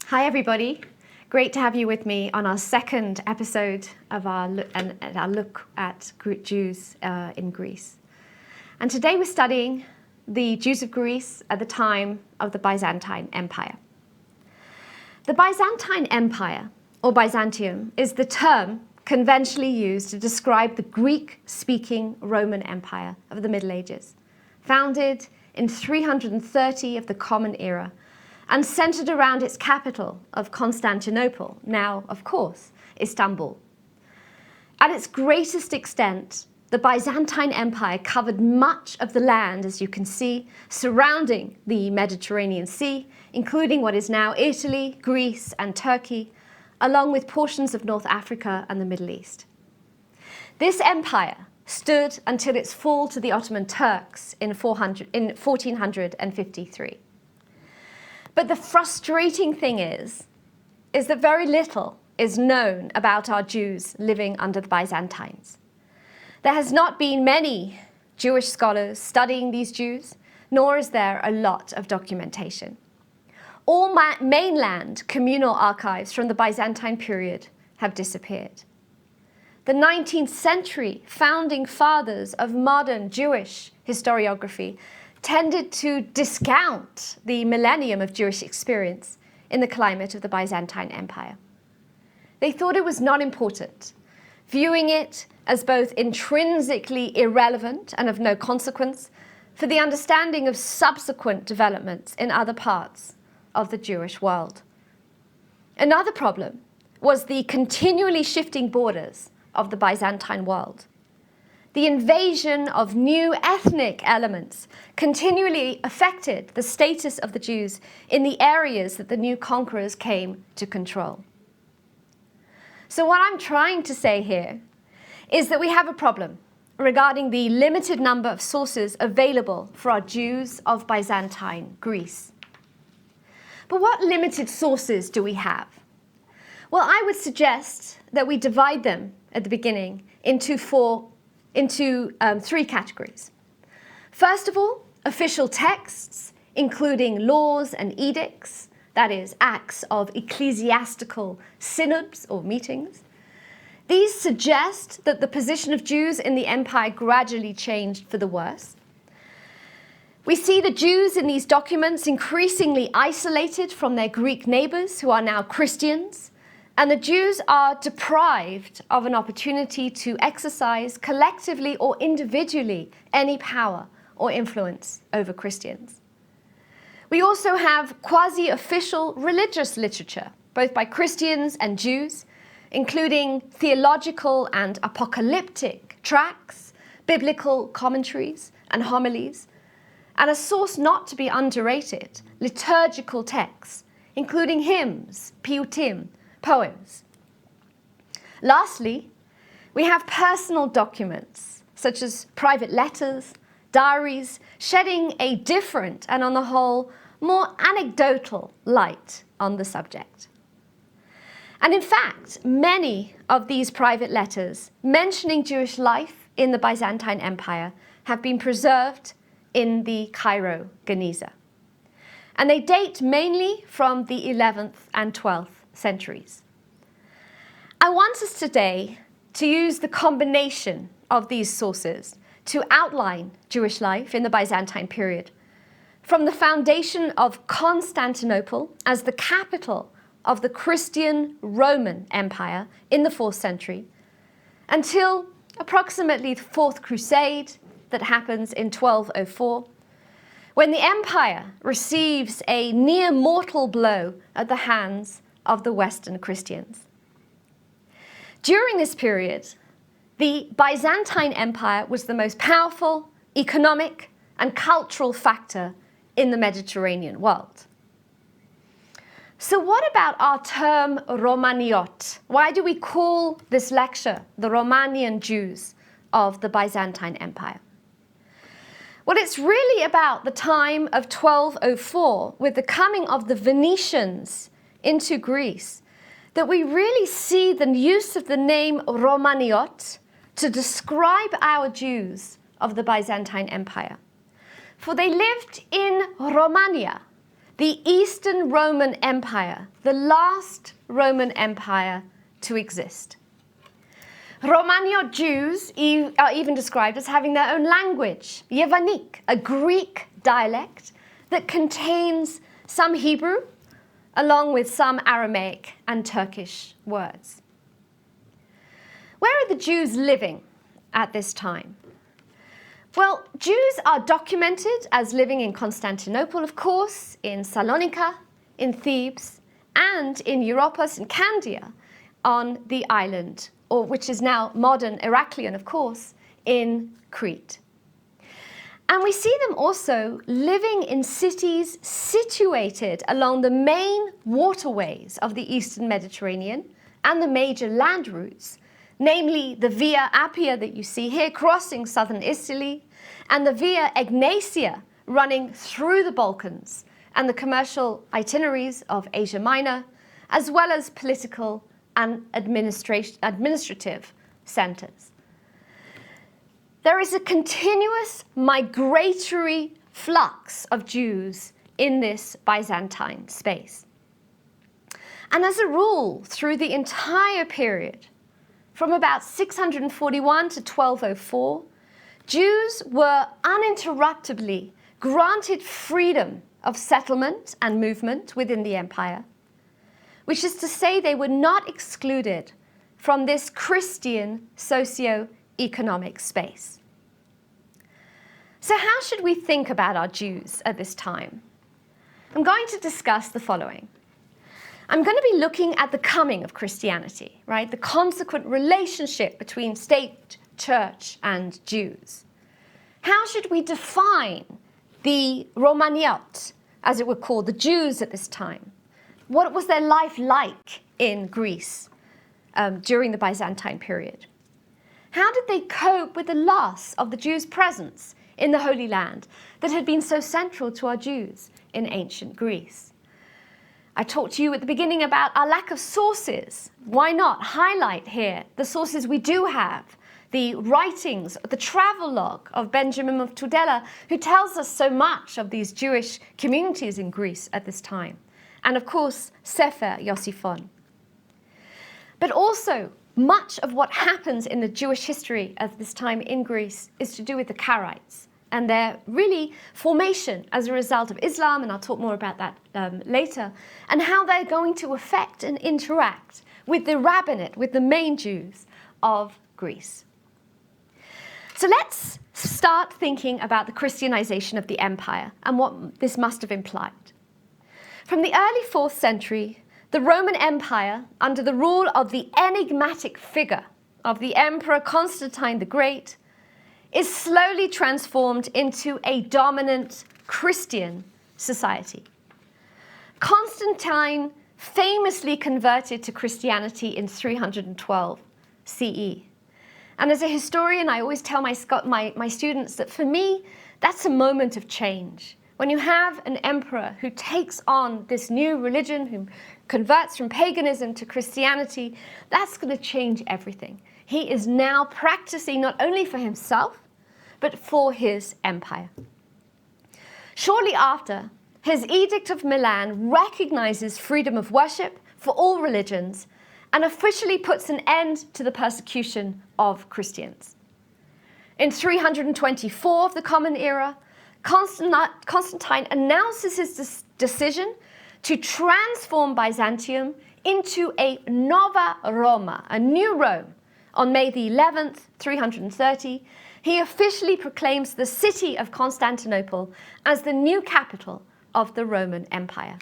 Hi everybody, great to have you with me on our second episode of our look at Jews in Greece. And today we're studying the Jews of Greece at the time of the Byzantine Empire. The Byzantine Empire, or Byzantium, is the term conventionally used to describe the Greek-speaking Roman Empire of the Middle Ages, founded in 330 of the Common Era, and centered around its capital of Constantinople, now, of course, Istanbul. At its greatest extent, the Byzantine Empire covered much of the land, as you can see, surrounding the Mediterranean Sea, including what is now Italy, Greece, and Turkey, along with portions of North Africa and the Middle East. This empire stood until its fall to the Ottoman Turks in 1453. But the frustrating thing is that very little is known about our Jews living under the Byzantines. There has not been many Jewish scholars studying these Jews, nor is there a lot of documentation. All mainland communal archives from the Byzantine period have disappeared. The 19th century founding fathers of modern Jewish historiography tended to discount the millennium of Jewish experience in the climate of the Byzantine Empire. They thought it was not important, viewing it as both intrinsically irrelevant and of no consequence for the understanding of subsequent developments in other parts of the Jewish world. Another problem was the continually shifting borders of the Byzantine world. The invasion of new ethnic elements continually affected the status of the Jews in the areas that the new conquerors came to control. So what I'm trying to say here is that we have a problem regarding the limited number of sources available for our Jews of Byzantine Greece. But what limited sources do we have? Well, I would suggest that we divide them at the beginning into three categories. First of all, official texts, including laws and edicts, that is, acts of ecclesiastical synods or meetings. These suggest that the position of Jews in the empire gradually changed for the worse. We see the Jews in these documents increasingly isolated from their Greek neighbors who are now Christians, and the Jews are deprived of an opportunity to exercise collectively or individually any power or influence over Christians. We also have quasi-official religious literature, both by Christians and Jews, including theological and apocalyptic tracts, biblical commentaries and homilies, and a source not to be underrated, liturgical texts, including hymns, piyutim, poems. Lastly, we have personal documents, such as private letters, diaries, shedding a different and, on the whole, more anecdotal light on the subject. And in fact, many of these private letters mentioning Jewish life in the Byzantine Empire have been preserved in the Cairo Geniza. And they date mainly from the 11th and 12th centuries. I want us today to use the combination of these sources to outline Jewish life in the Byzantine period, from the foundation of Constantinople as the capital of the Christian Roman Empire in the 4th century, until approximately the Fourth Crusade that happens in 1204, when the empire receives a near mortal blow at the hands of the Western Christians. During this period, the Byzantine Empire was the most powerful economic and cultural factor in the Mediterranean world. So what about our term Rhomaniote? Why do we call this lecture the Rhomanian Jews of the Byzantine Empire? Well, it's really about the time of 1204, with the coming of the Venetians into Greece, that we really see the use of the name Rhomaniote to describe our Jews of the Byzantine Empire. For they lived in Romania, the Eastern Roman Empire, the last Roman empire to exist. Rhomaniote Jews are even described as having their own language, Yevanic, a Greek dialect that contains some Hebrew, along with some Aramaic and Turkish words. Where are the Jews living at this time? Well, Jews are documented as living in Constantinople, of course, in Salonika, in Thebes, and in Europos and Candia on the island, or which is now modern Heraklion, of course, in Crete. And we see them also living in cities situated along the main waterways of the Eastern Mediterranean and the major land routes, namely the Via Appia that you see here crossing southern Italy, and the Via Egnatia running through the Balkans, and the commercial itineraries of Asia Minor, as well as political and administrative centers. There is a continuous migratory flux of Jews in this Byzantine space. And as a rule, through the entire period, from about 641 to 1204, Jews were uninterruptedly granted freedom of settlement and movement within the empire, which is to say they were not excluded from this Christian socio-economic space. So how should we think about our Jews at this time? I'm going to discuss the following. I'm going to be looking at the coming of Christianity, right? The consequent relationship between state, church, and Jews. How should we define the Rhomaniote, as it were called, the Jews at this time? What was their life like in Greece during the Byzantine period? How did they cope with the loss of the Jews' presence in the Holy Land that had been so central to our Jews in ancient Greece? I talked to you at the beginning about our lack of sources. Why not highlight here the sources we do have? The writings, the travelogue of Benjamin of Tudela, who tells us so much of these Jewish communities in Greece at this time. And of course, Sefer Yosippon. But also, much of what happens in the Jewish history at this time in Greece is to do with the Karaites and their really formation as a result of Islam, and I'll talk more about that later, and how they're going to affect and interact with the Rabbinate, with the main Jews of Greece. So let's start thinking about the Christianization of the empire and what this must have implied. From the early 4th century, the Roman Empire, under the rule of the enigmatic figure of the Emperor Constantine the Great, is slowly transformed into a dominant Christian society. Constantine famously converted to Christianity in 312 CE. And as a historian, I always tell my students that for me, that's a moment of change. When you have an emperor who takes on this new religion, who converts from paganism to Christianity, that's going to change everything. He is now practicing not only for himself, but for his empire. Shortly after, his Edict of Milan recognizes freedom of worship for all religions and officially puts an end to the persecution of Christians. In 324 of the Common Era, Constantine announces his decision to transform Byzantium into a Nova Roma, a new Rome. On May the 11th, 330, he officially proclaims the city of Constantinople as the new capital of the Roman Empire.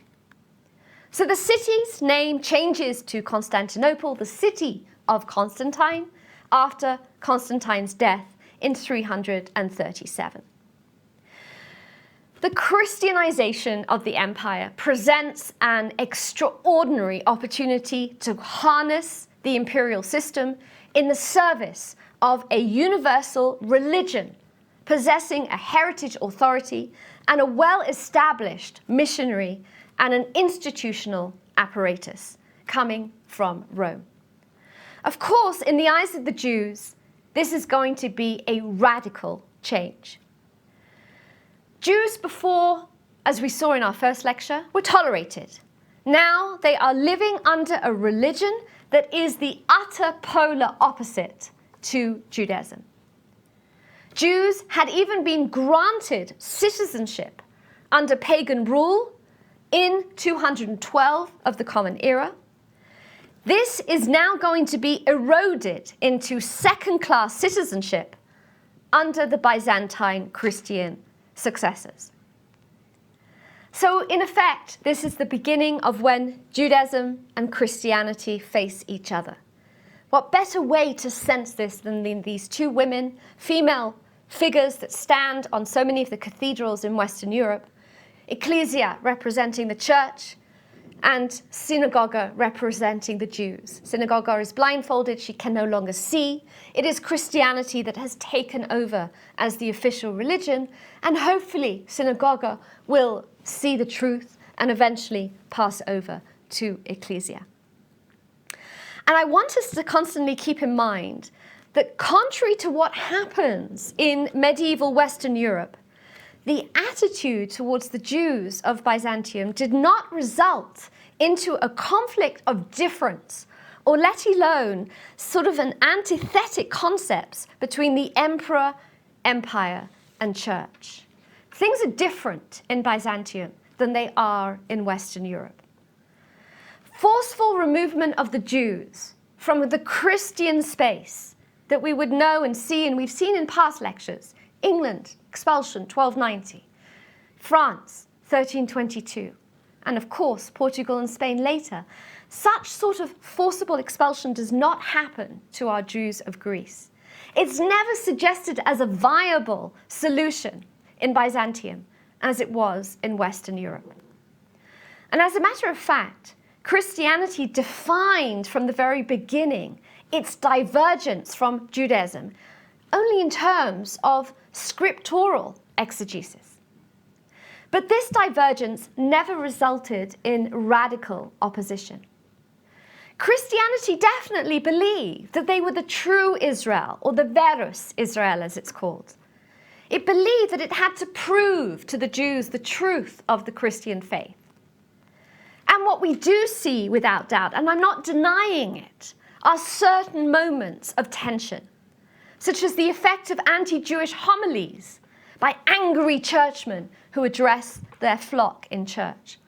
So the city's name changes to Constantinople, the city of Constantine, after Constantine's death in 337. The Christianization of the empire presents an extraordinary opportunity to harness the imperial system in the service of a universal religion, possessing a heritage authority and a well-established missionary and an institutional apparatus coming from Rome. Of course, in the eyes of the Jews, this is going to be a radical change. Jews before as we saw in our first lecture, were tolerated. Now they are living under a religion that is the utter polar opposite to Judaism. Jews had even been granted citizenship under pagan rule in 212 of the Common Era. This is now going to be eroded into second-class citizenship under the Byzantine Christian successors. So in effect, this is the beginning of when Judaism and Christianity face each other. What better way to sense this than in these two women, female figures that stand on so many of the cathedrals in Western Europe, ecclesia representing the church, and synagogue representing the Jews. Synagogue is blindfolded, she can no longer see. It is Christianity that has taken over as the official religion, and hopefully synagogue will see the truth and eventually pass over to ecclesia. And I want us to constantly keep in mind that contrary to what happens in medieval Western Europe, the attitude towards the Jews of Byzantium did not result into a conflict of difference, or let alone sort of an antithetic concepts between the emperor, empire, and church. Things are different in Byzantium than they are in Western Europe. Forceful removal of the Jews from the Christian space that we would know and see, and we've seen in past lectures, England, expulsion, 1290. France, 1322. And of course, Portugal and Spain later. Such sort of forcible expulsion does not happen to our Jews of Greece. It's never suggested as a viable solution in Byzantium as it was in Western Europe. And as a matter of fact, Christianity defined from the very beginning its divergence from Judaism only in terms of scriptural exegesis. But this divergence never resulted in radical opposition. Christianity definitely believed that they were the true Israel, or the Verus Israel as it's called. It believed that it had to prove to the Jews the truth of the Christian faith. And what we do see without doubt, and I'm not denying it, are certain moments of tension, such as the effect of anti-Jewish homilies by angry churchmen who address their flock in church,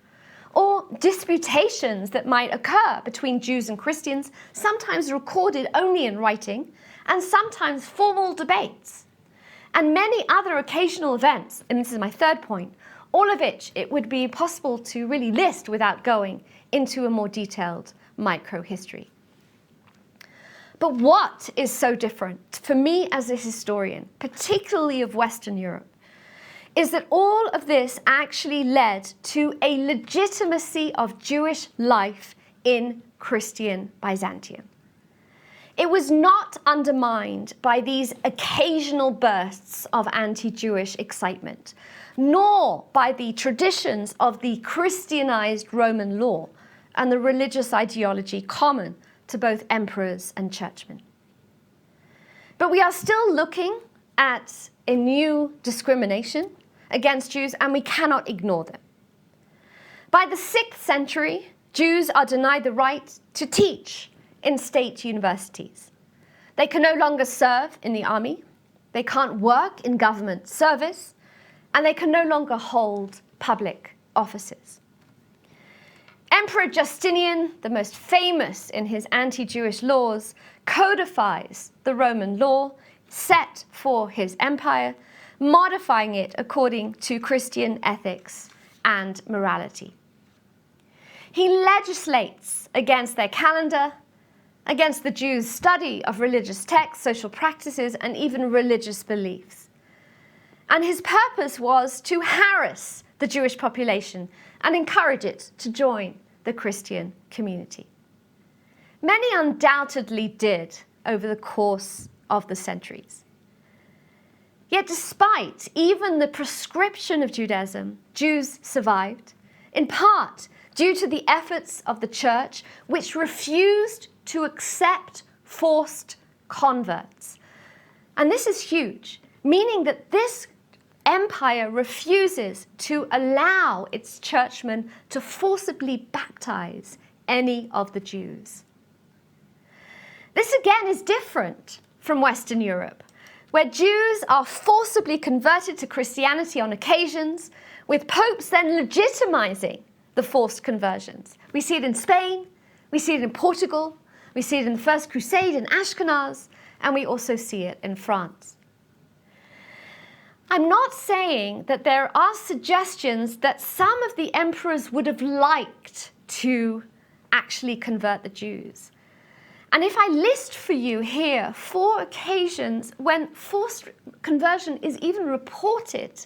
or disputations that might occur between Jews and Christians, sometimes recorded only in writing, and sometimes formal debates, and many other occasional events, and this is my third point, all of which it would be possible to really list without going into a more detailed micro-history. But what is so different for me as a historian, particularly of Western Europe, is that all of this actually led to a legitimacy of Jewish life in Christian Byzantium. It was not undermined by these occasional bursts of anti-Jewish excitement, nor by the traditions of the Christianized Roman law and the religious ideology common to both emperors and churchmen. But we are still looking at a new discrimination against Jews, and we cannot ignore them. By the 6th century, Jews are denied the right to teach in state universities. They can no longer serve in the army, they can't work in government service, and they can no longer hold public offices. Emperor Justinian, the most famous in his anti-Jewish laws, codifies the Roman law set for his empire, modifying it according to Christian ethics and morality. He legislates against their calendar, against the Jews' study of religious texts, social practices, and even religious beliefs. And his purpose was to harass the Jewish population and encourage it to join the Christian community. Many undoubtedly did over the course of the centuries. Yet despite even the proscription of Judaism, Jews survived, in part due to the efforts of the church, which refused to accept forced converts. And this is huge, meaning that this empire refuses to allow its churchmen to forcibly baptize any of the Jews. This again is different from Western Europe, where Jews are forcibly converted to Christianity on occasions, with popes then legitimizing the forced conversions. We see it in Spain, we see it in Portugal, we see it in the First Crusade in Ashkenaz, and we also see it in France. I'm not saying that there are suggestions that some of the emperors would have liked to actually convert the Jews. And if I list for you here 4 occasions when forced conversion is even reported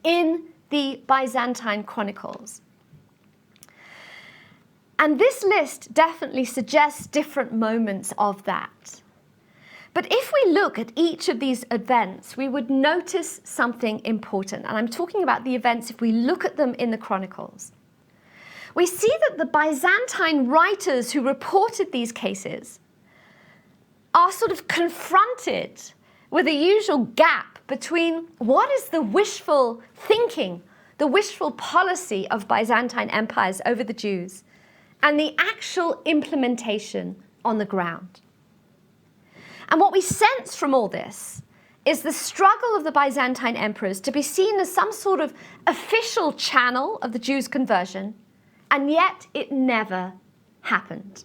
in the Byzantine chronicles. And this list definitely suggests different moments of that. But if we look at each of these events, we would notice something important. And I'm talking about the events if we look at them in the chronicles. We see that the Byzantine writers who reported these cases are sort of confronted with a usual gap between what is the wishful thinking, the wishful policy of Byzantine empires over the Jews, and the actual implementation on the ground. And what we sense from all this is the struggle of the Byzantine emperors to be seen as some sort of official channel of the Jews' conversion, and yet it never happened.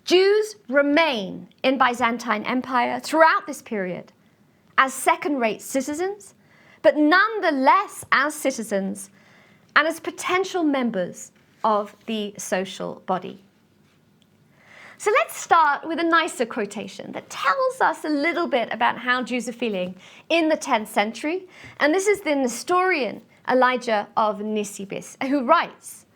Jews remain in Byzantine Empire throughout this period as second-rate citizens, but nonetheless as citizens and as potential members of the social body. So let's start with a nicer quotation that tells us a little bit about how Jews are feeling in the 10th century. And this is the Nestorian Elijah of Nisibis, who writes,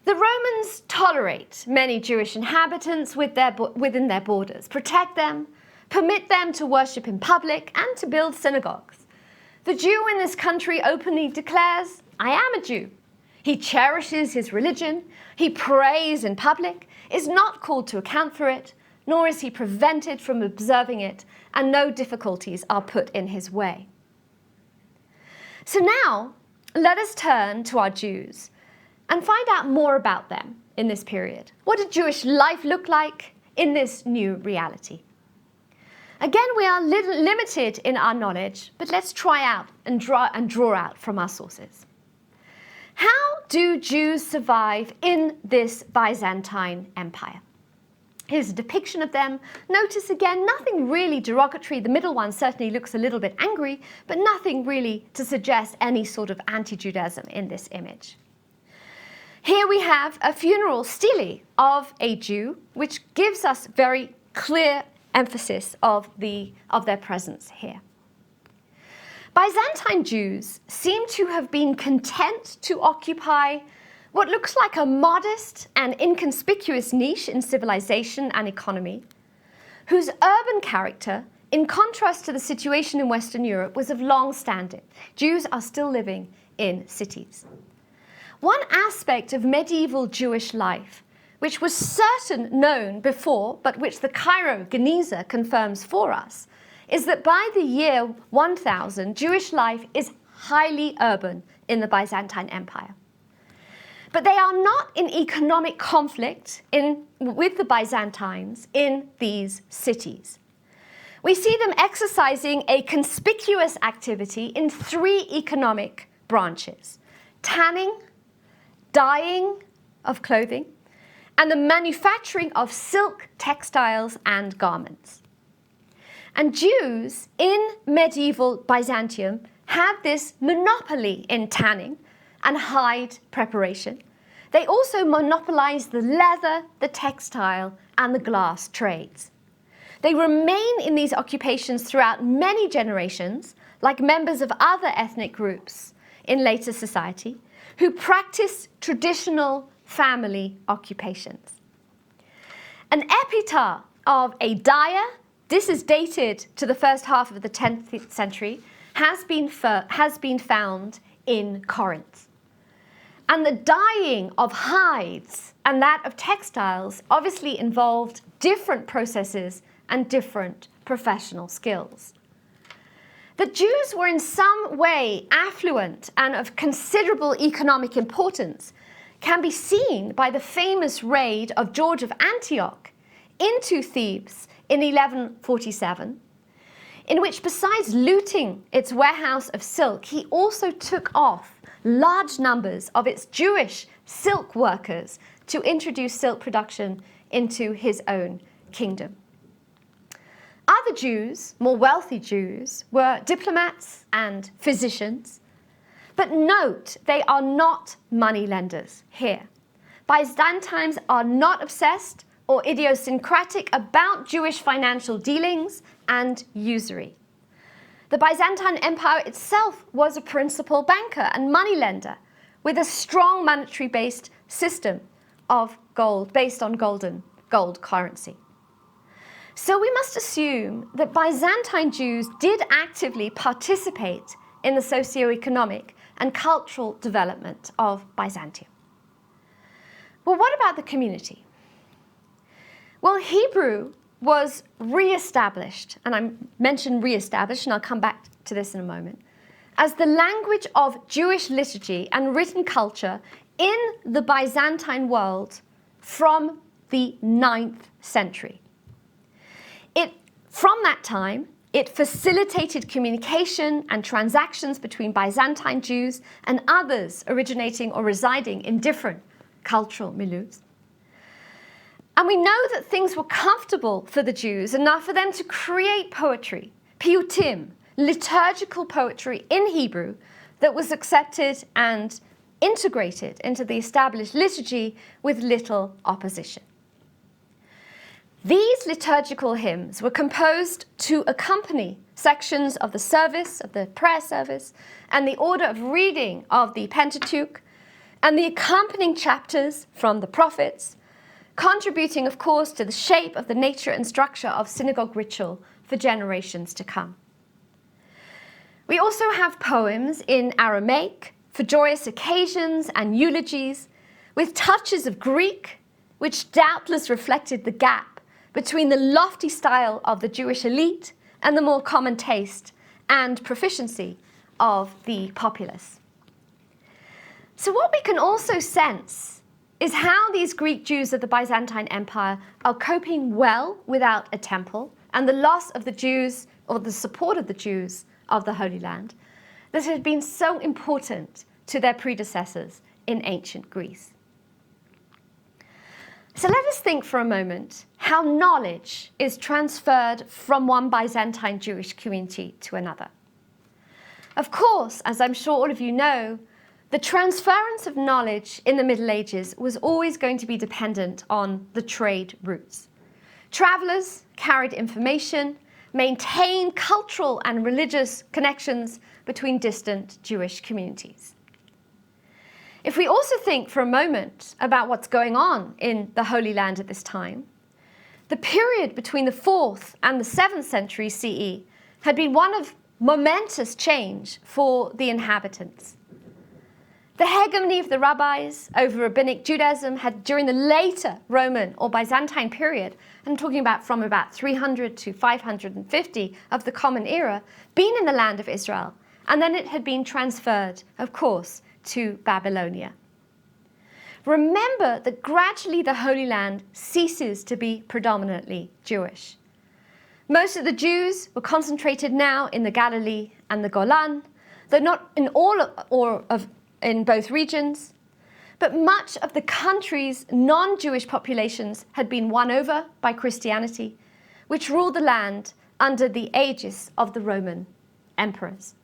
"The Romans tolerate many Jewish inhabitants within their borders, protect them, permit them to worship in public and to build synagogues. The Jew in this country openly declares, 'I am a Jew.' He cherishes his religion, he prays in public, is not called to account for it, nor is he prevented from observing it, and no difficulties are put in his way." So now, let us turn to our Jews and find out more about them in this period. What did Jewish life look like in this new reality? Again, we are limited in our knowledge, but let's try out and draw out from our sources. How do Jews survive in this Byzantine Empire? Here's a depiction of them. Notice again, nothing really derogatory. The middle one certainly looks a little bit angry, but nothing really to suggest any sort of anti-Judaism in this image. Here we have a funeral stele of a Jew, which gives us very clear emphasis of their presence here. Byzantine Jews seem to have been content to occupy what looks like a modest and inconspicuous niche in civilization and economy, whose urban character, in contrast to the situation in Western Europe, was of long standing. Jews are still living in cities. One aspect of medieval Jewish life, which was known before, but which the Cairo Geniza confirms for us, is that by the year 1000, Jewish life is highly urban in the Byzantine Empire. But they are not in economic conflict with the Byzantines in these cities. We see them exercising a conspicuous activity in 3 economic branches: tanning, dyeing of clothing, and the manufacturing of silk, textiles, and garments. And Jews in medieval Byzantium had this monopoly in tanning and hide preparation. They also monopolized the leather, the textile, and the glass trades. They remain in these occupations throughout many generations, like members of other ethnic groups in later society, who practice traditional family occupations. An epitaph of a dyer, this is dated to the first half of the 10th century, has been found in Corinth. And the dyeing of hides and that of textiles obviously involved different processes and different professional skills. that Jews were in some way affluent and of considerable economic importance can be seen by the famous raid of George of Antioch into Thebes in 1147, in which besides looting its warehouse of silk, he also took off large numbers of its Jewish silk workers to introduce silk production into his own kingdom. Other Jews, more wealthy Jews, were diplomats and physicians. But note, they are not moneylenders here. Byzantines are not obsessed or idiosyncratic about Jewish financial dealings and usury. The Byzantine Empire itself was a principal banker and moneylender with a strong monetary-based system of gold, based on gold currency. So we must assume that Byzantine Jews did actively participate in the socio-economic and cultural development of Byzantium. Well, what about the community? Well, Hebrew was re-established, and I mentioned re-established, and I'll come back to this in a moment, as the language of Jewish liturgy and written culture in the Byzantine from the 9th century. From that time, it facilitated communication and transactions between Byzantine Jews and others originating or residing in different cultural milieus. And we know that things were comfortable for the Jews enough for them to create poetry, piyutim, liturgical poetry in Hebrew that was accepted and integrated into the established liturgy with little opposition. These liturgical hymns were composed to accompany sections of the service, of the prayer service, and the order of reading of the Pentateuch, and the accompanying chapters from the prophets, contributing, of course, to the shape of the nature and structure of synagogue ritual for generations to come. We also have poems in Aramaic for joyous occasions and eulogies, with touches of Greek, which doubtless reflected the gap between the lofty style of the Jewish elite and the more common taste and proficiency of the populace. So what we can also sense is how these Greek Jews of the Byzantine Empire are coping well without a temple and the loss of the Jews, or the support of the Jews of the Holy Land, that had been so important to their predecessors in ancient Greece. So let us think for a moment how knowledge is transferred from one Byzantine Jewish community to another. Of course, as I'm sure all of you know, the transference of knowledge in the Middle Ages was always going to be dependent on the trade routes. Travelers carried information, maintained cultural and religious connections between distant Jewish communities. If we also think for a moment about what's going on in the Holy Land at this time, the period between the 4th and the 7th century CE had been one of momentous change for the inhabitants. The hegemony of the rabbis over rabbinic Judaism had, during the later Roman or Byzantine period, I'm talking about from about 300 to 550 of the Common Era, been in the land of Israel, and then it had been transferred, of course, to Babylonia. Remember that gradually the Holy Land ceases to be predominantly Jewish. Most of the Jews were concentrated now in the Galilee and the Golan, though not in in both regions, but much of the country's non-Jewish populations had been won over by Christianity, which ruled the land under the aegis of the Roman emperors.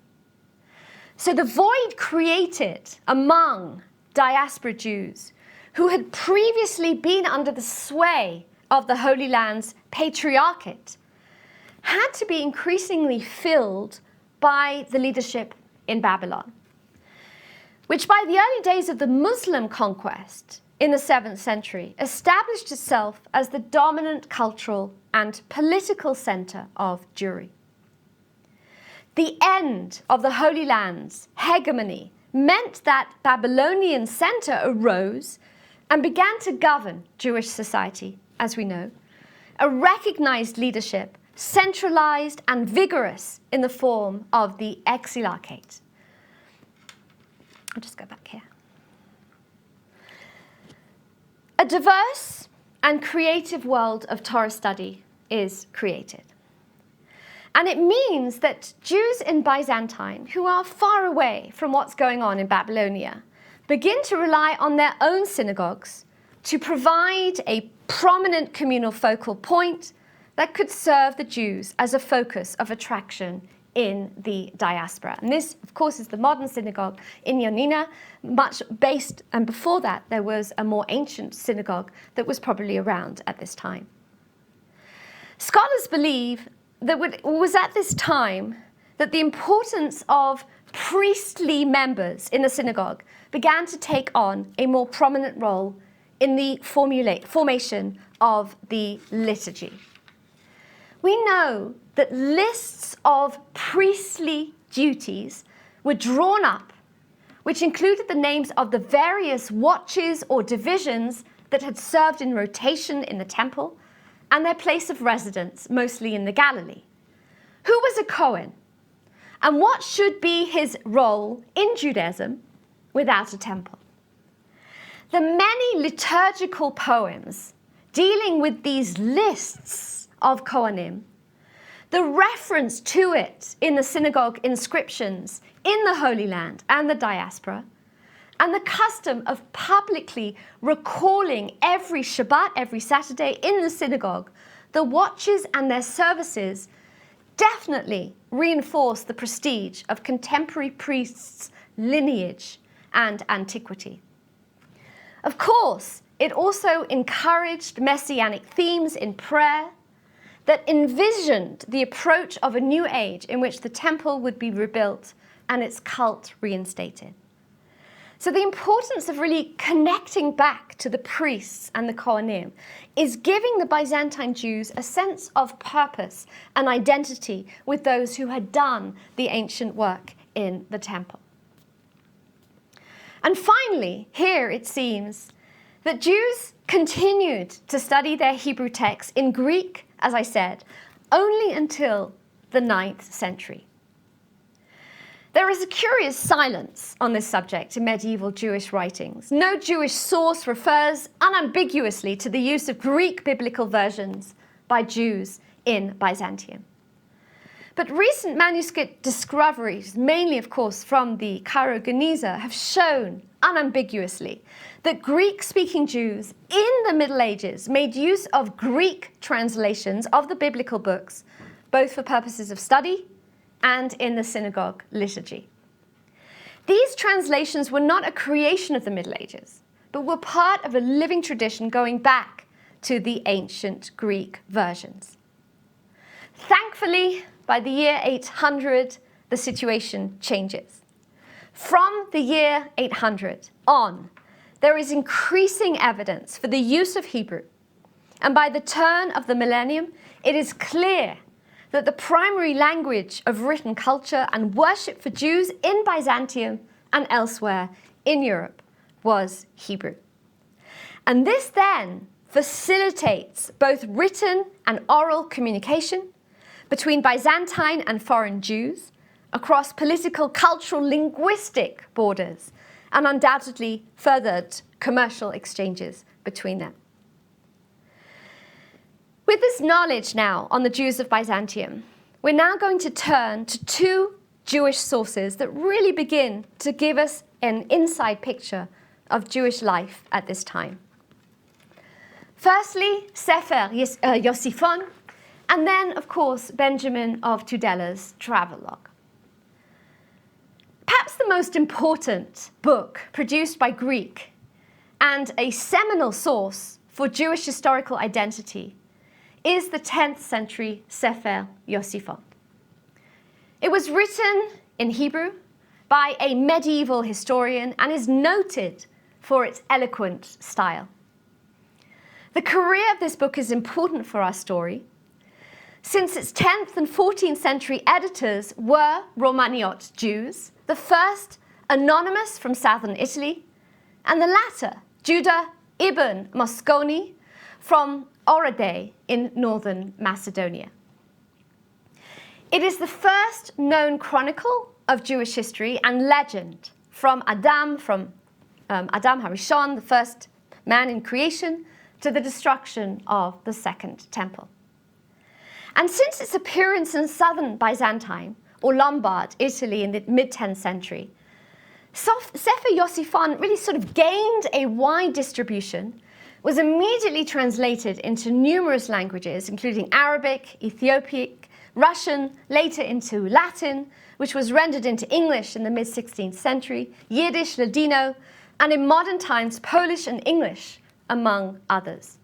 So the void created among diaspora Jews who had previously been under the sway of the Holy Land's patriarchate had to be increasingly filled by the leadership in Babylon, which by the early days of the Muslim conquest in the 7th century established itself as the dominant cultural and political center of Jewry. The end of the Holy Land's hegemony meant that Babylonian center arose and began to govern Jewish society, as we know, a recognized leadership centralized, and vigorous in the form of the exilarchate. I'll just go back here. A diverse and creative world of Torah study is created. And it means that Jews in Byzantine, who are far away from what's going on in Babylonia, begin to rely on their own synagogues to provide a prominent communal focal point that could serve the Jews as a focus of attraction in the diaspora. And this, of course, is the modern synagogue in Ioannina, much based, and before that there was a more ancient synagogue that was probably around at this time. Scholars believe that it was at this time that the importance of priestly members in the synagogue began to take on a more prominent role in the formation of the liturgy. We know that lists of priestly duties were drawn up, which included the names of the various watches or divisions that had served in rotation in the temple and their place of residence, mostly in the Galilee. Who was a Kohen? And what should be his role in Judaism without a temple? The many liturgical poems dealing with these lists of Kohanim, the reference to it in the synagogue inscriptions in the Holy Land and the diaspora, and the custom of publicly recalling every Shabbat, every Saturday in the synagogue, the watches and their services definitely reinforce the prestige of contemporary priests' lineage and antiquity. Of course, it also encouraged messianic themes in prayer that envisioned the approach of a new age in which the temple would be rebuilt and its cult reinstated. So the importance of really connecting back to the priests and the Kohanim is giving the Byzantine Jews a sense of purpose and identity with those who had done the ancient work in the temple. And finally, here it seems that Jews continued to study their Hebrew texts in Greek, as I said, only until the 9th century. There is a curious silence on this subject in medieval Jewish writings. No Jewish source refers unambiguously to the use of Greek biblical versions by Jews in Byzantium. But recent manuscript discoveries, mainly of course from the Cairo Geniza, have shown unambiguously that Greek-speaking Jews in the Middle Ages made use of Greek translations of the biblical books, both for purposes of study and in the synagogue liturgy. These translations were not a creation of the Middle Ages, but were part of a living tradition going back to the ancient Greek versions. Thankfully, by the year 800, the situation changes. From the year 800 on, there is increasing evidence for the use of Hebrew. And by the turn of the millennium, it is clear that the primary language of written culture and worship for Jews in Byzantium and elsewhere in Europe was Hebrew. And this then facilitates both written and oral communication between Byzantine and foreign Jews across political, cultural, linguistic borders, and undoubtedly furthered commercial exchanges between them. With this knowledge now on the Jews of Byzantium, we're now going to turn to two Jewish sources that really begin to give us an inside picture of Jewish life at this time. Firstly, Sefer Yosippon, and then, of course, Benjamin of Tudella's travelogue. Perhaps the most important book produced by Greek and a seminal source for Jewish historical identity is the 10th century Sefer Yosippon. It was written in Hebrew by a medieval historian and is noted for its eloquent style. The career of this book is important for our story, since its 10th and 14th century editors were Rhomaniote Jews, the first anonymous from southern Italy, and the latter Judah ibn Mosconi from Oradea in northern Macedonia. It is the first known chronicle of Jewish history and legend from Adam Harishon, the first man in creation, to the destruction of the Second Temple. And since its appearance in southern Byzantine, or Lombard Italy in the mid-10th century, Sefer Yosippon really sort of gained a wide distribution, was immediately translated into numerous languages, including Arabic, Ethiopic, Russian, later into Latin, which was rendered into English in the mid-16th century, Yiddish, Ladino, and in modern times, Polish and English, among others.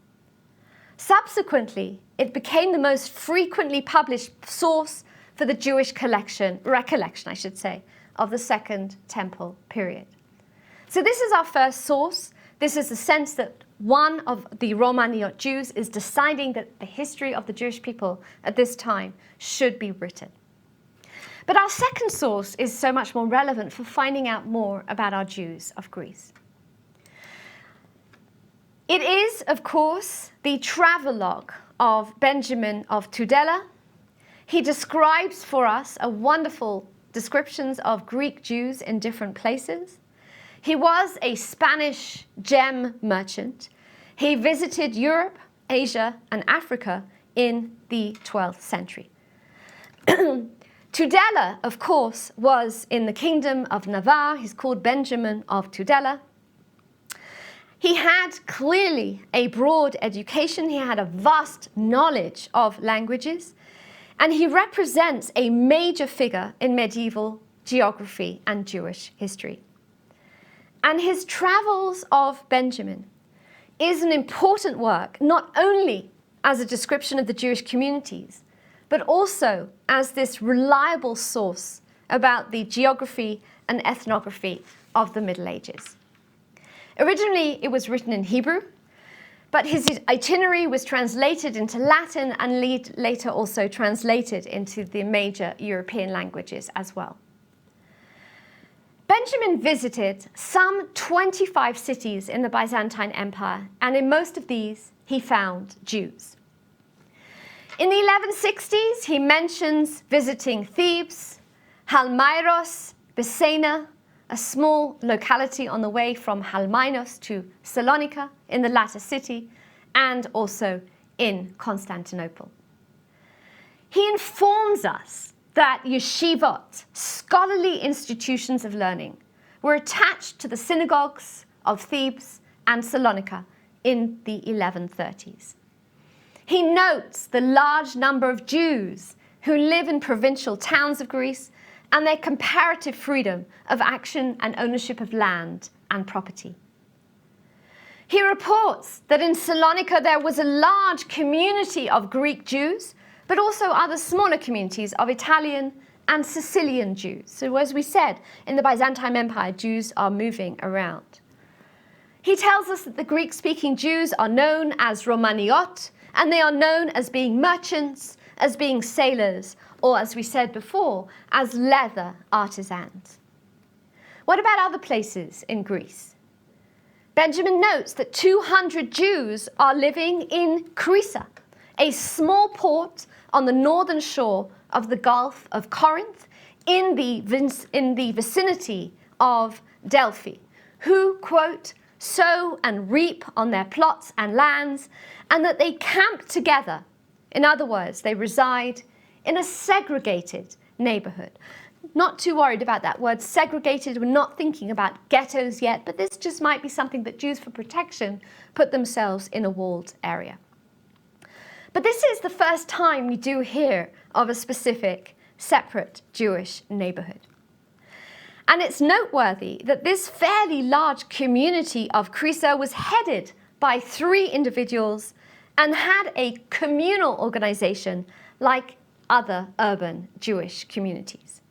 Subsequently, it became the most frequently published source for the Jewish recollection, of the Second Temple period. So this is our first source. This is the sense that one of the Rhomaniote Jews is deciding that the history of the Jewish people at this time should be written. But our second source is so much more relevant for finding out more about our Jews of Greece. It is, of course, the travelogue of Benjamin of Tudela. He describes for us a wonderful descriptions of Greek Jews in different places. He was a Spanish gem merchant. He visited Europe, Asia, and Africa in the 12th century. Tudela, of course, was in the kingdom of Navarre. He's called Benjamin of Tudela. He had clearly a broad education. He had a vast knowledge of languages. And he represents a major figure in medieval geography and Jewish history. And his Travels of Benjamin is an important work, not only as a description of the Jewish communities, but also as this reliable source about the geography and ethnography of the Middle Ages. Originally, it was written in Hebrew, but his itinerary was translated into Latin and later also translated into the major European languages as well. Benjamin visited some 25 cities in the Byzantine Empire, and in most of these, he found Jews. In the 1160s, he mentions visiting Thebes, Halmairos, Bessana, a small locality on the way from Halmainos to Salonika in the latter city, and also in Constantinople. He informs us that yeshivot, scholarly institutions of learning, were attached to the synagogues of Thebes and Salonika in the 1130s. He notes the large number of Jews who live in provincial towns of Greece and their comparative freedom of action and ownership of land and property. He reports that in Salonika there was a large community of Greek Jews, but also other smaller communities of Italian and Sicilian Jews. So as we said, in the Byzantine Empire, Jews are moving around. He tells us that the Greek-speaking Jews are known as Rhomaniote, and they are known as being merchants, as being sailors, or as we said before, as leather artisans. What about other places in Greece? Benjamin notes that 200 Jews are living in Crisa, a small port on the northern shore of the Gulf of Corinth in the vicinity of Delphi, who, quote, sow and reap on their plots and lands, and that they camp together. In other words, they reside in a segregated neighborhood. Not too worried about that word segregated. We're not thinking about ghettos yet, but this just might be something that Jews, for protection, put themselves in a walled area. But this is the first time we do hear of a specific, separate Jewish neighborhood. And it's noteworthy that this fairly large community of Crisa was headed by 3 individuals and had a communal organization like other urban Jewish communities.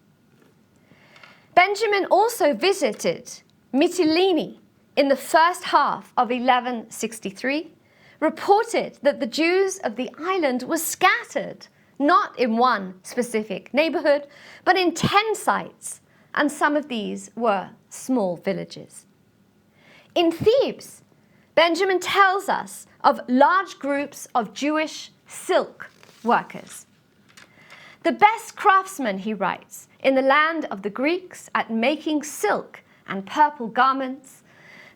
Benjamin also visited Mytilene in the first half of 1163, reported that the Jews of the island were scattered, not in one specific neighborhood, but in 10 sites, and some of these were small villages. In Thebes, Benjamin tells us of large groups of Jewish silk workers. The best craftsmen, he writes, in the land of the Greeks at making silk and purple garments,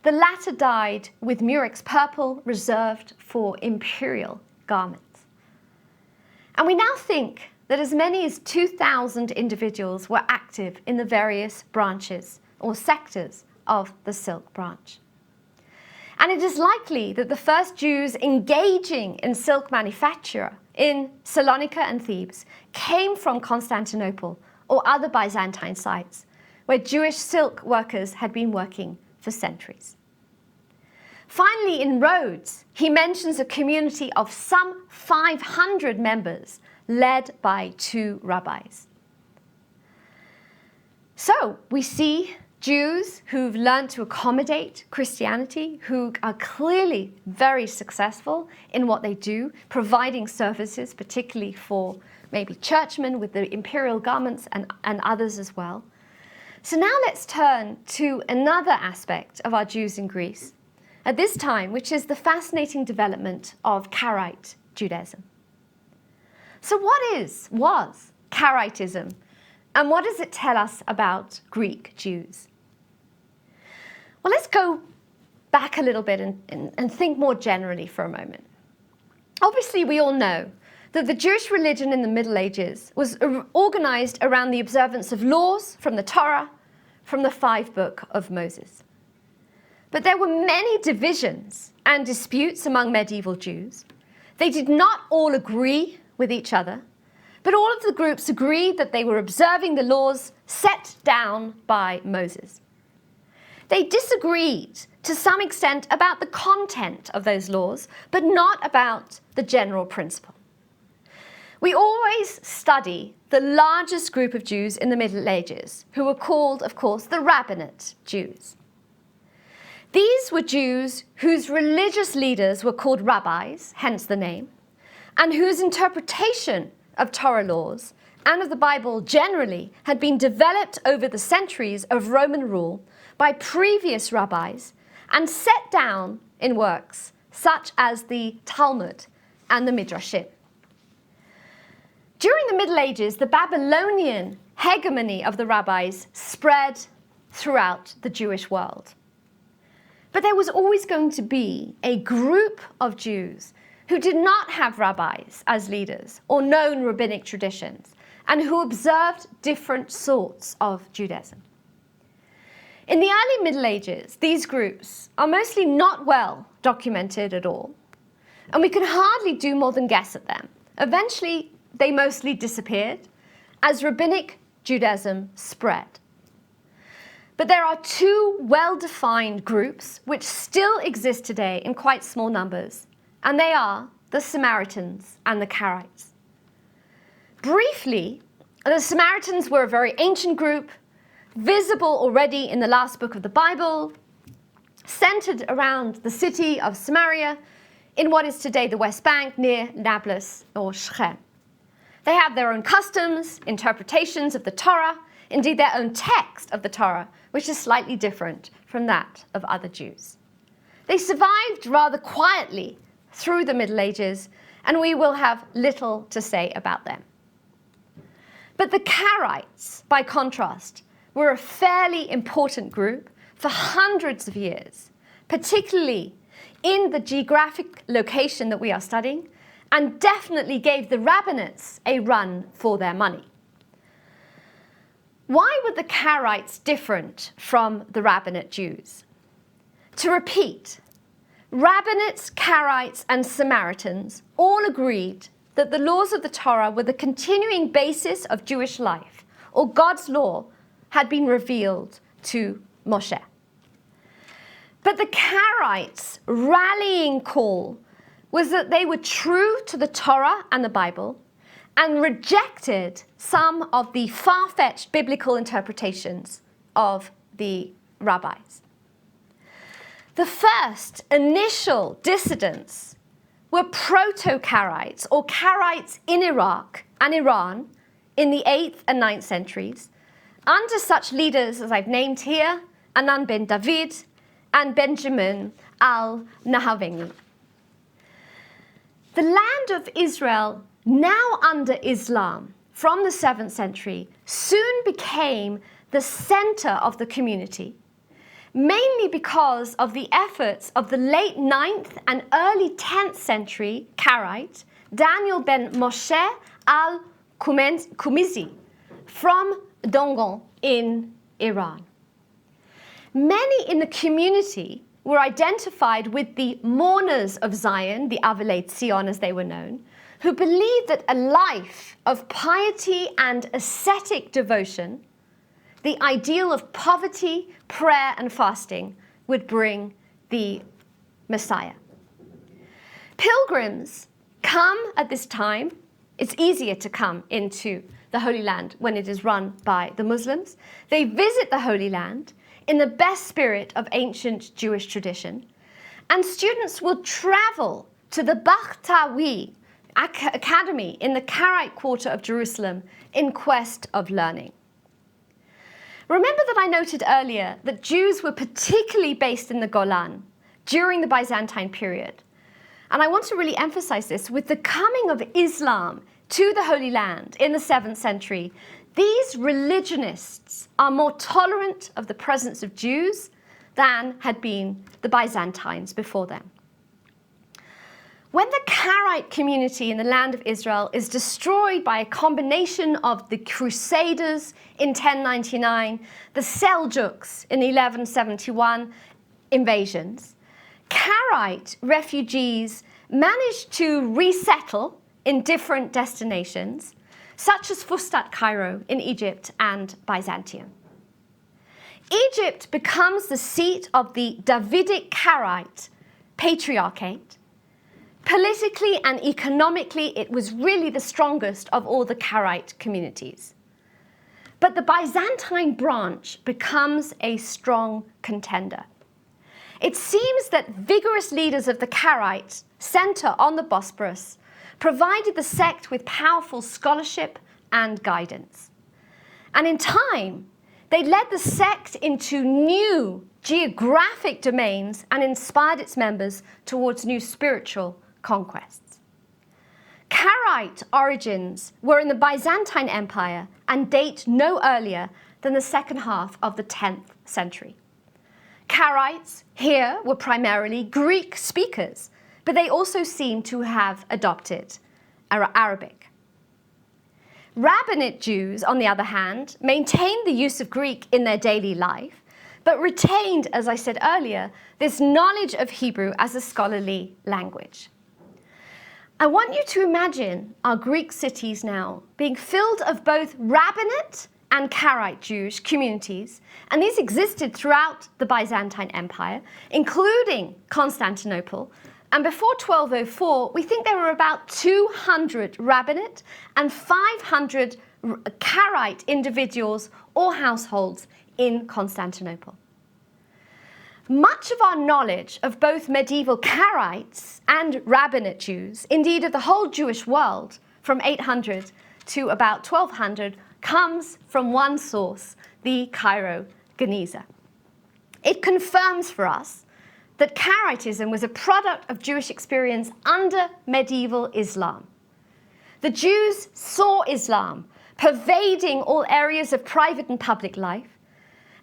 the latter dyed with murex purple reserved for imperial garments. And we now think that as many as 2,000 individuals were active in the various branches or sectors of the silk branch. And it is likely that the first Jews engaging in silk manufacture in Salonika and Thebes came from Constantinople or other Byzantine sites, where Jewish silk workers had been working for centuries. Finally, in Rhodes, he mentions a community of some 500 members led by 2 rabbis. So we see Jews who've learned to accommodate Christianity, who are clearly very successful in what they do, providing services, particularly for maybe churchmen with the imperial garments and others as well. So now let's turn to another aspect of our Jews in Greece at this time, which is the fascinating development of Karaite Judaism. So was Karaitism, and what does it tell us about Greek Jews? Well, let's go back a little bit and think more generally for a moment. Obviously, we all know that the Jewish religion in the Middle Ages was organized around the observance of laws from the Torah, from the 5 books of Moses. But there were many divisions and disputes among medieval Jews. They did not all agree with each other, but all of the groups agreed that they were observing the laws set down by Moses. They disagreed to some extent about the content of those laws, but not about the general principle. We always study the largest group of Jews in the Middle Ages, who were called, of course, the Rabbanite Jews. These were Jews whose religious leaders were called rabbis, hence the name, and whose interpretation of Torah laws and of the Bible generally had been developed over the centuries of Roman rule by previous rabbis and set down in works such as the Talmud and the Midrashim. During the Middle Ages, the Babylonian hegemony of the rabbis spread throughout the Jewish world. But there was always going to be a group of Jews who did not have rabbis as leaders or known rabbinic traditions, and who observed different sorts of Judaism. In the early Middle Ages, these groups are mostly not well documented at all, and we can hardly do more than guess at them. Eventually, they mostly disappeared as rabbinic Judaism spread. But there are 2 well-defined groups which still exist today in quite small numbers, and they are the Samaritans and the Karaites. Briefly, the Samaritans were a very ancient group, visible already in the last book of the Bible, centered around the city of Samaria in what is today the West Bank near Nablus or Shechem. They have their own customs, interpretations of the Torah, indeed their own text of the Torah, which is slightly different from that of other Jews. They survived rather quietly through the Middle Ages, and we will have little to say about them. But the Karaites, by contrast, were a fairly important group for hundreds of years, particularly in the geographic location that we are studying, and definitely gave the Rabbinites a run for their money. Why were the Karaites different from the Rabbinate Jews? To repeat, Rabbinites, Karaites, and Samaritans all agreed that the laws of the Torah were the continuing basis of Jewish life, or God's law had been revealed to Moshe. But the Karaites' rallying call was that they were true to the Torah and the Bible and rejected some of the far-fetched biblical interpretations of the rabbis. The first initial dissidents were proto-Karaites, or Karaites in Iraq and Iran in the 8th and 9th centuries, under such leaders as I've named here, Anan ben David and Benjamin al-Nahaveni. The land of Israel, now under Islam, from the 7th century soon became the center of the community, mainly because of the efforts of the late 9th and early 10th century Karaite Daniel ben Moshe al-Kumizi from Dongon in Iran. Many in the community were identified with the mourners of Zion, the Avalei Tzion as they were known, who believed that a life of piety and ascetic devotion, the ideal of poverty, prayer, and fasting, would bring the Messiah. Pilgrims come at this time. It's easier to come into the Holy Land when it is run by the Muslims. They visit the Holy Land in the best spirit of ancient Jewish tradition, and students will travel to the Bakhtawi Academy in the Karaite quarter of Jerusalem in quest of learning. Remember that I noted earlier that Jews were particularly based in the Golan during the Byzantine period. And I want to really emphasize this. With the coming of Islam to the Holy Land in the 7th century, these religionists are more tolerant of the presence of Jews than had been the Byzantines before them. When the Karaite community in the land of Israel is destroyed by a combination of the Crusaders in 1099, the Seljuks in 1171 invasions, Karaite refugees managed to resettle in different destinations, such as Fustat Cairo in Egypt and Byzantium. Egypt becomes the seat of the Davidic Karaite Patriarchate. Politically and economically, it was really the strongest of all the Karaite communities. But the Byzantine branch becomes a strong contender. It seems that vigorous leaders of the Karaite center on the Bosporus provided the sect with powerful scholarship and guidance. And in time, they led the sect into new geographic domains and inspired its members towards new spiritual conquests. Karaite origins were in the Byzantine Empire and date no earlier than the second half of the 10th century. Karaites here were primarily Greek speakers, but they also seem to have adopted Arabic. Rabbanite Jews, on the other hand, maintained the use of Greek in their daily life, but retained, as I said earlier, this knowledge of Hebrew as a scholarly language. I want you to imagine our Greek cities now being filled of both Rabbinate and Karaite Jewish communities, and these existed throughout the Byzantine Empire, including Constantinople. And before 1204, we think there were about 200 Rabbinate and 500 Karaite individuals or households in Constantinople. Much of our knowledge of both medieval Karaites and Rabbinate Jews, indeed of the whole Jewish world, from 800 to about 1200, comes from one source, the Cairo Geniza. It confirms for us that Karaitism was a product of Jewish experience under medieval Islam. The Jews saw Islam pervading all areas of private and public life,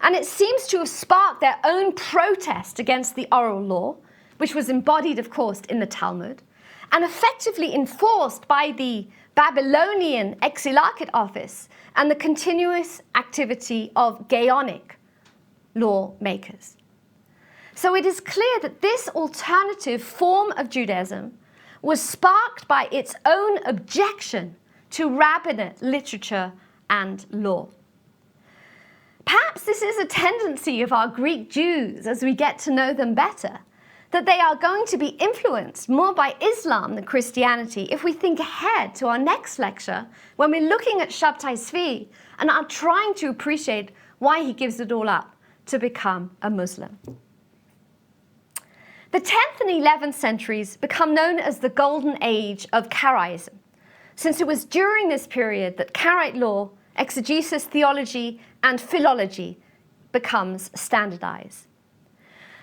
and it seems to have sparked their own protest against the oral law, which was embodied, of course, in the Talmud, and effectively enforced by the Babylonian Exilakit office and the continuous activity of Gaonic lawmakers. So it is clear that this alternative form of Judaism was sparked by its own objection to rabbinate literature and law. Perhaps this is a tendency of our Greek Jews as we get to know them better, that they are going to be influenced more by Islam than Christianity if we think ahead to our next lecture when we're looking at Shabtai Tzvi and are trying to appreciate why he gives it all up to become a Muslim. The 10th and 11th centuries become known as the Golden Age of Karaism, since it was during this period that Karaite law, exegesis, theology, and philology becomes standardized.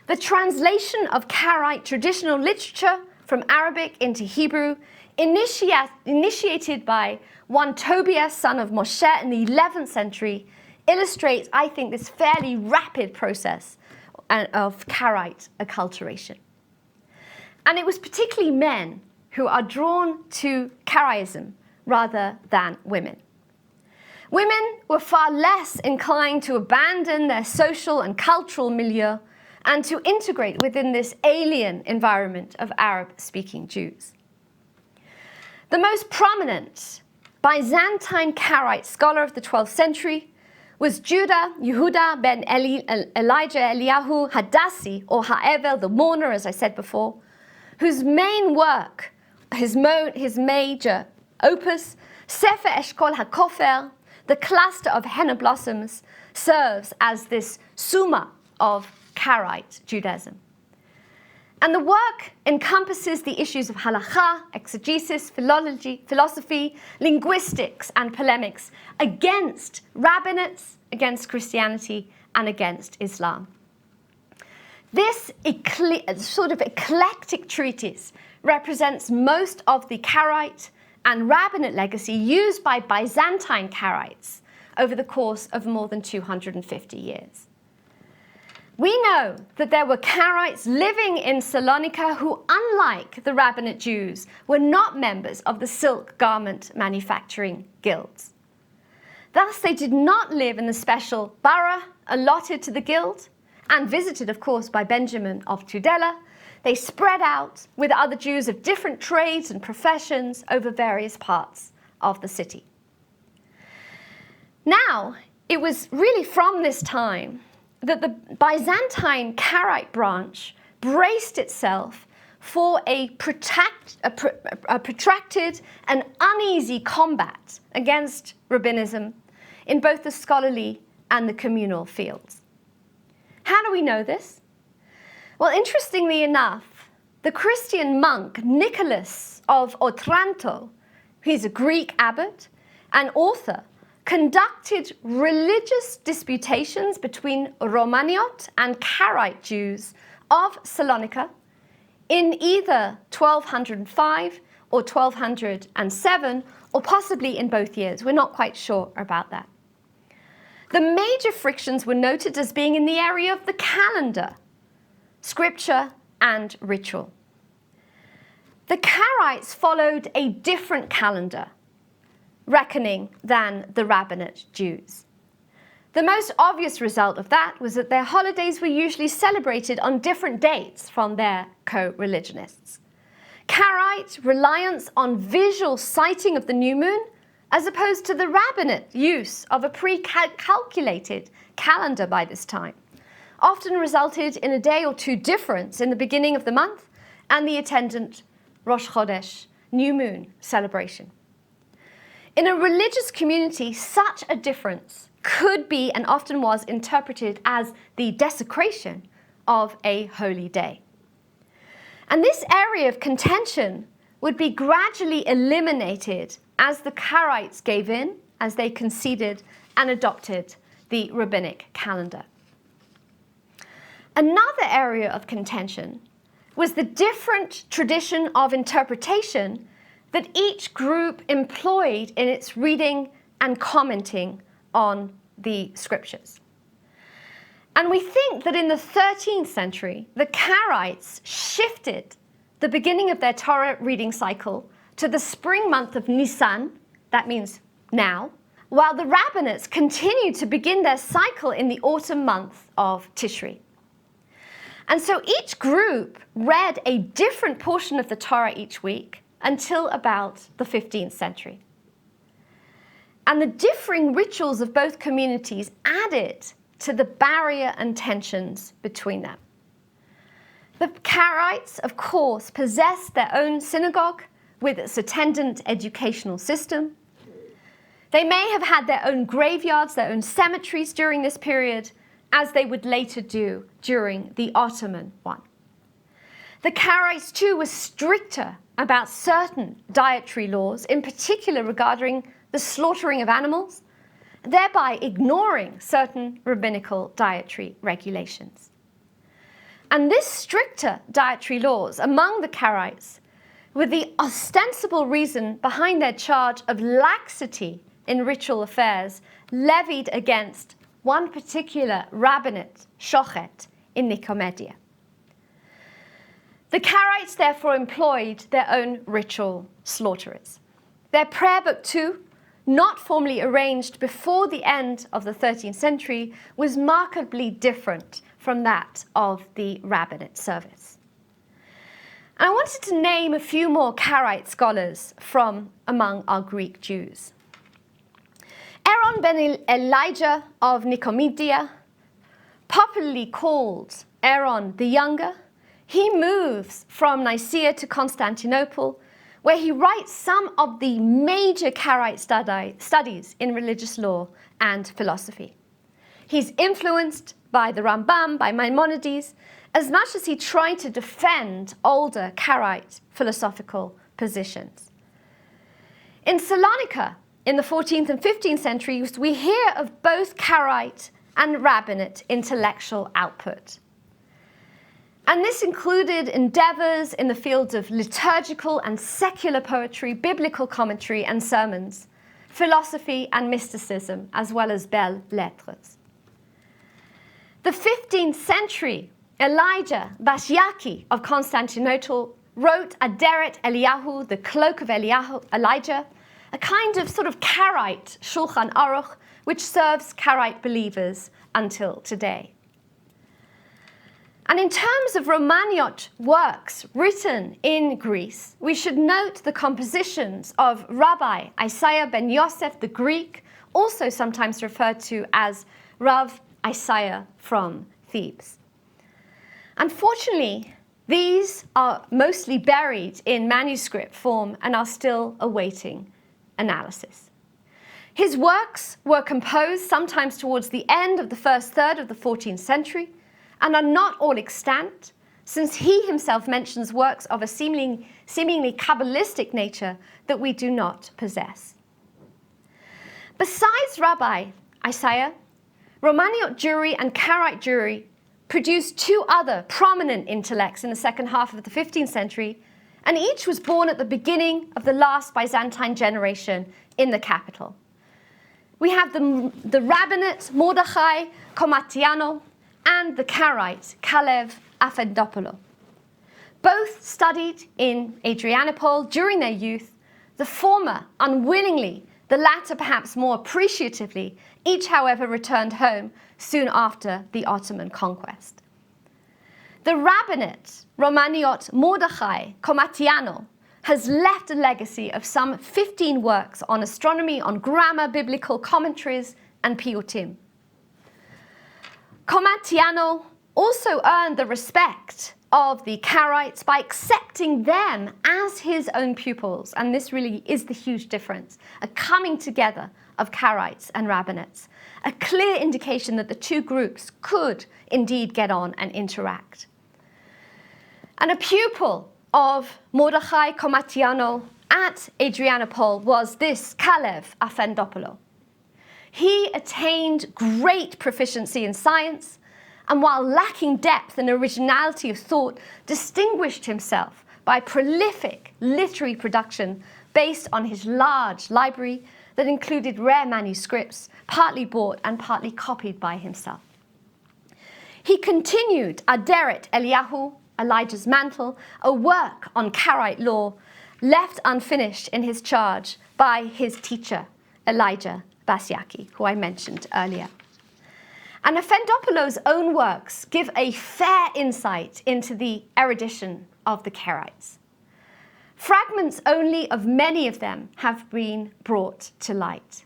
The translation of Karaite traditional literature from Arabic into Hebrew, initiated by one Tobias, son of Moshe, in the 11th century, illustrates, I think, this fairly rapid process of Karaite acculturation. And it was particularly men who are drawn to Karaism rather than women. Women were far less inclined to abandon their social and cultural milieu and to integrate within this alien environment of Arab-speaking Jews. The most prominent Byzantine Karaite scholar of the 12th century was Judah Yehuda ben Elijah Eliyahu Hadassi, or Ha'evel, the mourner, as I said before, whose main work, his major opus, Sefer Eshkol HaKofer, the cluster of henna blossoms, serves as this summa of Karaite Judaism. And the work encompasses the issues of halakha, exegesis, philosophy, linguistics, and polemics against rabbinates, against Christianity, and against Islam. This sort of eclectic treatise represents most of the Karaite and Rabbinate legacy used by Byzantine Karaites over the course of more than 250 years. We know that there were Karaites living in Salonika who, unlike the Rabbinate Jews, were not members of the silk garment manufacturing guilds. Thus, they did not live in the special borough allotted to the guild, and visited, of course, by Benjamin of Tudela. They spread out with other Jews of different trades and professions over various parts of the city. Now, it was really from this time that the Byzantine Karaite branch braced itself for a protracted and uneasy combat against rabbinism in both the scholarly and the communal fields. How do we know this? Well, interestingly enough, the Christian monk Nicholas of Otranto, he's a Greek abbot and author, conducted religious disputations between Rhomaniote and Karaite Jews of Salonika in either 1205 or 1207, or possibly in both years. We're not quite sure about that. The major frictions were noted as being in the area of the calendar, scripture, and ritual. The Karaites followed a different calendar reckoning than the Rabbinate Jews. The most obvious result of that was that their holidays were usually celebrated on different dates from their co-religionists. Karaite reliance on visual sighting of the new moon, as opposed to the Rabbinate use of a pre-calculated calendar by this time, often resulted in a day or two difference in the beginning of the month and the attendant Rosh Chodesh, new moon celebration. In a religious community, such a difference could be and often was interpreted as the desecration of a holy day. And this area of contention would be gradually eliminated as the Karaites gave in, as they conceded and adopted the rabbinic calendar. Another area of contention was the different tradition of interpretation that each group employed in its reading and commenting on the scriptures. And we think that in the 13th century, the Karaites shifted the beginning of their Torah reading cycle to the spring month of Nisan, that means now, while the Rabbinates continued to begin their cycle in the autumn month of Tishri. And so each group read a different portion of the Torah each week until about the 15th century. And the differing rituals of both communities added to the barrier and tensions between them. The Karaites, of course, possessed their own synagogue with its attendant educational system. They may have had their own graveyards, their own cemeteries during this period, as they would later do during the Ottoman one. The Karaites, too, were stricter about certain dietary laws, in particular regarding the slaughtering of animals, thereby ignoring certain rabbinical dietary regulations. And this stricter dietary laws among the Karaites with the ostensible reason behind their charge of laxity in ritual affairs levied against one particular rabbinate, Shochet, in Nicomedia. The Karaites therefore employed their own ritual slaughterers. Their prayer book too, not formally arranged before the end of the 13th century, was markedly different from that of the rabbinate service. And I wanted to name a few more Karaite scholars from among our Greek Jews. Aron ben Elijah of Nicomedia, popularly called Aron the Younger, he moves from Nicaea to Constantinople, where he writes some of the major Karaite studies in religious law and philosophy. He's influenced by the Rambam, by Maimonides, as much as he tried to defend older Karaite philosophical positions. In Salonika, in the 14th and 15th centuries, we hear of both Karaite and Rabbinate intellectual output. And this included endeavors in the fields of liturgical and secular poetry, biblical commentary and sermons, philosophy and mysticism, as well as belles lettres. The 15th century Elijah Basiaki of Constantinople wrote Aderet Eliyahu, the cloak of Elijah, a kind of sort of Karaite Shulchan Aruch, which serves Karaite believers until today. And in terms of Rhomaniote works written in Greece, we should note the compositions of Rabbi Isaiah ben Yosef the Greek, also sometimes referred to as Rav Isaiah from Thebes. Unfortunately, these are mostly buried in manuscript form and are still awaiting analysis. His works were composed sometimes towards the end of the first third of the 14th century and are not all extant, since he himself mentions works of a seemingly Kabbalistic nature that we do not possess. Besides Rabbi Isaiah, Rhomaniote Jewry and Karaite Jewry produced two other prominent intellects in the second half of the 15th century, and each was born at the beginning of the last Byzantine generation in the capital. We have the rabbinate Mordechai Komatiano and the Karaite Kalev Afendopoulos. Both studied in Adrianople during their youth, the former unwillingly, the latter perhaps more appreciatively, each however returned home soon after the Ottoman conquest. The rabbinate Rhomaniote Mordechai Komatiano has left a legacy of some 15 works on astronomy, on grammar, biblical commentaries, and piyutim. Komatiano also earned the respect of the Karaites by accepting them as his own pupils, and this really is the huge difference, a coming together of Karaites and Rabbinates, a clear indication that the two groups could indeed get on and interact. And a pupil of Mordechai Komatiano at Adrianople was this Kalev Afendopoulos. He attained great proficiency in science, and while lacking depth and originality of thought, distinguished himself by prolific literary production based on his large library that included rare manuscripts, partly bought and partly copied by himself. He continued Aderet Eliyahu, Elijah's Mantle, a work on Karaite law left unfinished in his charge by his teacher, Elijah Basiaki, who I mentioned earlier. And Afendopoulos' own works give a fair insight into the erudition of the Karaites. Fragments only of many of them have been brought to light.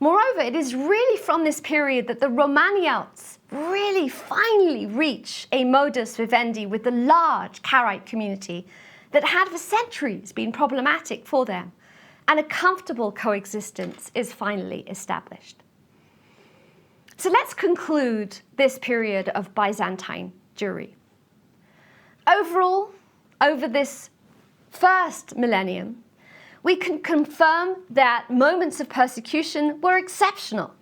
Moreover, it is really from this period that the Rhomaniotes really finally reach a modus vivendi with the large Karaite community that had for centuries been problematic for them, and a comfortable coexistence is finally established. So let's conclude this period of Byzantine Jewry. Overall, over this first millennium, we can confirm that moments of persecution were exceptional,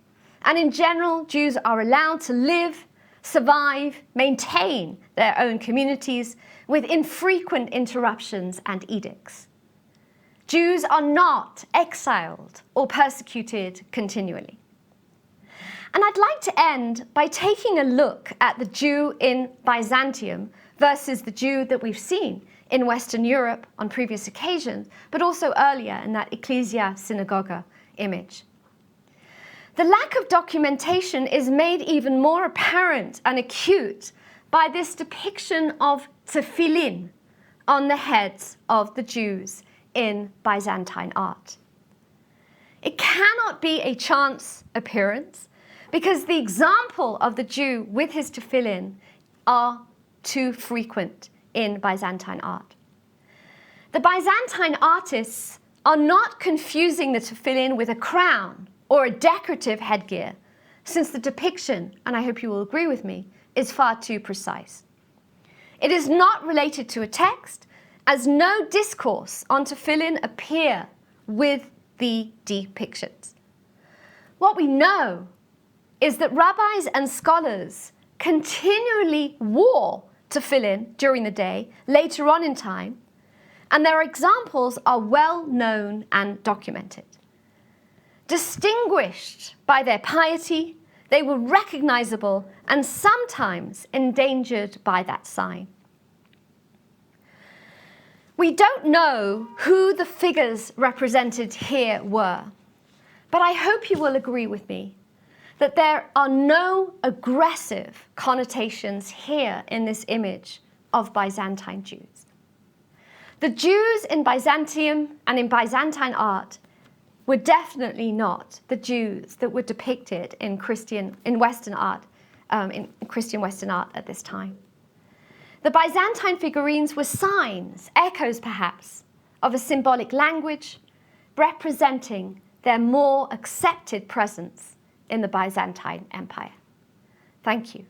and in general, Jews are allowed to live, survive, maintain their own communities with infrequent interruptions and edicts. Jews are not exiled or persecuted continually. And I'd like to end by taking a look at the Jew in Byzantium versus the Jew that we've seen in Western Europe on previous occasions, but also earlier in that Ecclesia Synagoga image. The lack of documentation is made even more apparent and acute by this depiction of tefillin on the heads of the Jews in Byzantine art. It cannot be a chance appearance, because the example of the Jew with his tefillin are too frequent in Byzantine art. The Byzantine artists are not confusing the tefillin with a crown or a decorative headgear, since the depiction, and I hope you will agree with me, is far too precise. It is not related to a text, as no discourse on tefillin appear with the depictions. What we know is that rabbis and scholars continually wore tefillin during the day, later on in time, and their examples are well known and documented. Distinguished by their piety, they were recognizable and sometimes endangered by that sign. We don't know who the figures represented here were, but I hope you will agree with me that there are no aggressive connotations here in this image of Byzantine Jews. The Jews in Byzantium and in Byzantine art were definitely not the Jews that were depicted in Christian Western art at this time. The Byzantine figurines were signs, echoes perhaps, of a symbolic language representing their more accepted presence in the Byzantine Empire. Thank you.